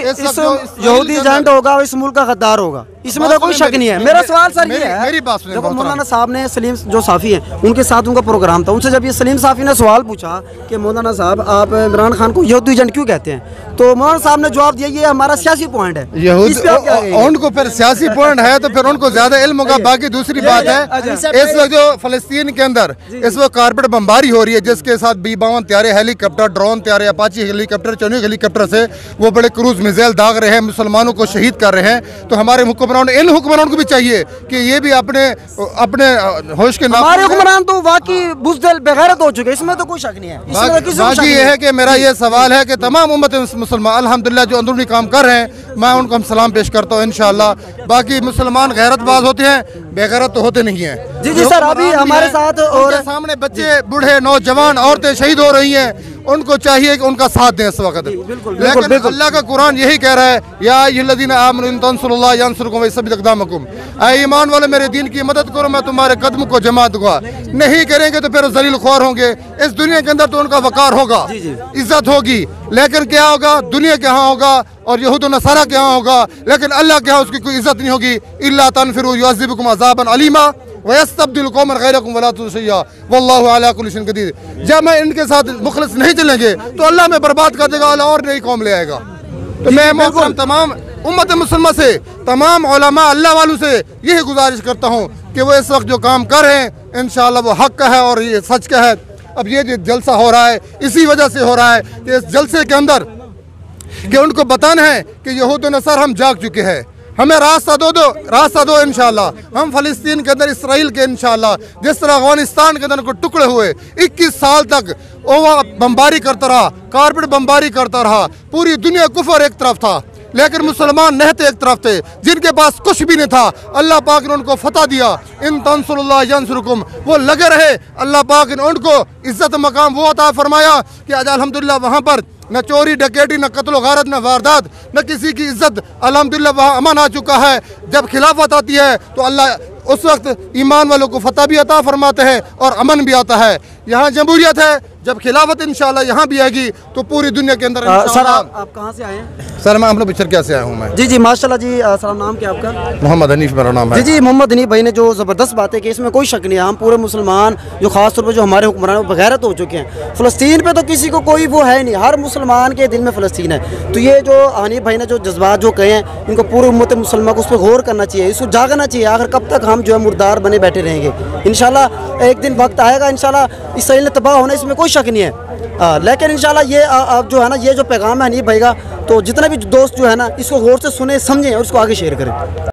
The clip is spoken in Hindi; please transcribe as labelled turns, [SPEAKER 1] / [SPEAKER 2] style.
[SPEAKER 1] यहूदी एजेंट होगा, इस मुल्क का गद्दार होगा, इसमें तो कोई शक नहीं है। मेरा सवाल सर ये है,
[SPEAKER 2] मेरी बात सुनिए,
[SPEAKER 1] देखो मौलाना साहब ने सलीम जो साफ़ी हैं उनके साथ उनका प्रोग्राम था, उनसे जब ये सलीम साफ़ी ने सवाल पूछा कि मौलाना साहब आप इमरान खान को यहूदी एजेंट क्यों कहते हैं, तो मौलाना साहब ने जवाब दिया ये हमारा सियासी पॉइंट है।
[SPEAKER 2] उनको फिर सियासी पॉइंट है तो फिर उनको ज्यादा इल्म होगा। बाकी दूसरी बात है, इस वक्त जो फलस्तीन के अंदर इस वक्त कारपेट बमबारी हो रही है, जिसके साथ B-52 त्यारे, हेलीकॉप्टर, ड्रोन त्यारे, अपाची हेलीकॉप्टर, चनूक हेलीकॉप्टर से वो बड़े क्रूज मिसाइल दाग रहे हैं, मुसलमानों को शहीद कर रहे हैं। तो हमारे हुक्मरान, इन हुक्मरान को भी चाहिए कि ये भी अपने अपने होश के
[SPEAKER 1] हमारे हुक्मरान तो वाकई बुज़दिल बेगैरत हो चुके, इसमें तो कोई शक नहीं है।
[SPEAKER 2] बाकी ये है कि मेरा ये सवाल है कि तमाम उम्मत मुसलमान अल्हम्दुलिल्लाह जो अंदरूनी काम कर रहे हैं, मैं उनको हम सलाम पेश करता हूँ इंशाअल्लाह। बाकी मुसलमान गैरतबाज होते हैं, बेगैरत तो होते नहीं हैं।
[SPEAKER 1] जी जी सर, अभी हमारे साथ और
[SPEAKER 2] सामने बच्चे, बूढ़े, नौजवान, औरतें शहीद हो रही हैं, उनको चाहिए कि उनका साथ दें इस वक्त। लेकिन अल्लाह का कुरान यही कह रहा है, या अय्युहल्लज़ीना आमनू इन तंसुरुल्लाह यंसुरकुम व युसब्बित अक़दामकुम, ऐ ईमान वाले मेरे दीन की मदद करो, मैं तुम्हारे कदम को जमा दूंगा। नहीं करेंगे तो फिर जलील ख्वार होंगे। इस दुनिया के अंदर तो उनका वकार होगा, इज्जत होगी, लेकिन क्या होगा, दुनिया के यहाँ होगा और यहूद नसारा के यहाँ होगा, लेकिन अल्लाह के यहाँ उसकी कोई इज्जत नहीं होगी। इल्ला तनफिरू युअज़्ज़िबकुम अज़ाबन अलीमा वयस्तब्दिल कौमन गैरकुम वला तुसय्या वल्लाहु अला कुल्लि शैइन क़दीर। जब मैं इनके साथ मुखलिस नहीं चलेंगे तो अल्लाह में बर्बाद कर देगा, अल्लाह और नई कौम ले आएगा। तो मैं मोहतरम तमाम उम्मत मुसलमान से, तमाम उलमा अल्लाह वालों से यही गुजारिश करता हूँ कि वो इस वक्त जो काम कर रहे हैं इंशाअल्लाह वो हक का है और ये सच का है। अब ये जो जलसा हो रहा है इसी वजह से हो रहा है कि इस जलसे के अंदर कि उनको बताना है कि यहूद नसर हम जाग चुके हैं, हमें रास्ता दो इंशाअल्लाह। हम फ़लस्तीन के अंदर, इसराइल के इंशाअल्लाह, जिस तरह अफगानिस्तान के अंदर को टुकड़े हुए 21 साल तक वो बमबारी करता रहा, कारपेट बमबारी करता रहा, पूरी दुनिया कुफर एक तरफ था लेकिन मुसलमान नहते एक तरफ थे, जिनके पास कुछ भी नहीं था। अल्लाह पाक ने उनको फतह दिया, इन तंसुरुल्लाह यंसुरकुम, वो लगे रहे। अल्लाह पाक ने उनको इज्जत मकाम वो अता फरमाया कि आज अल्हम्दुलिल्लाह वहाँ पर न चोरी डकैती, न कत्ल गारत, न वारदात, न किसी की इज्जत, अल्हम्दुलिल्लाह वहाँ अमन आ चुका है। जब खिलाफत आती है तो अल्लाह उस वक्त ईमान वालों को फतह भी अता फरमाते हैं और अमन भी आता है। यहाँ जमहूरियत है, जब खिलाफत इंशाअल्लाह यहाँ भी आएगी तो पूरी दुनिया के अंदर।
[SPEAKER 1] सर आप कहाँ से आए हैं?
[SPEAKER 2] सर मैं हम लोग पिक्चर कैसे आया हूँ मैं।
[SPEAKER 1] जी जी माशाल्लाह जी। सर नाम क्या आपका?
[SPEAKER 2] मोहम्मद हनीफ मेरा नाम है।
[SPEAKER 1] जी जी मोहम्मद हनीफ भाई ने जो ज़बरदस्त बातें की इसमें कोई शक नहीं है। हम पूरे मुसलमान जो ख़ास तौर पर जो हमारे हुक्मरान वो बगैरत हो चुके हैं। फ़लस्तीन पे तो किसी को कोई वो है नहीं, हर मुसलमान के दिल में फ़लस्तीन है। तो ये जो हनीफ भाई ने जो जज्बात जो कहे हैं इनको पूरी उम्मत मुसलमान को उस पर गौर करना चाहिए, इसको जागना चाहिए। आखिर कब तक हम जो है मुर्दार बने बैठे रहेंगे? इंशाल्लाह एक दिन वक्त आएगा, इंशाल्लाह इसराइल तबाह होना इसमें कोई शक नहीं है। लेकिन इंशाल्लाह ये अब जो है ना, ये जो पैगाम है हनीफ भाई का, तो जितने भी दोस्त जो है ना इसको गौर से सुने, समझें और इसको आगे शेयर करें।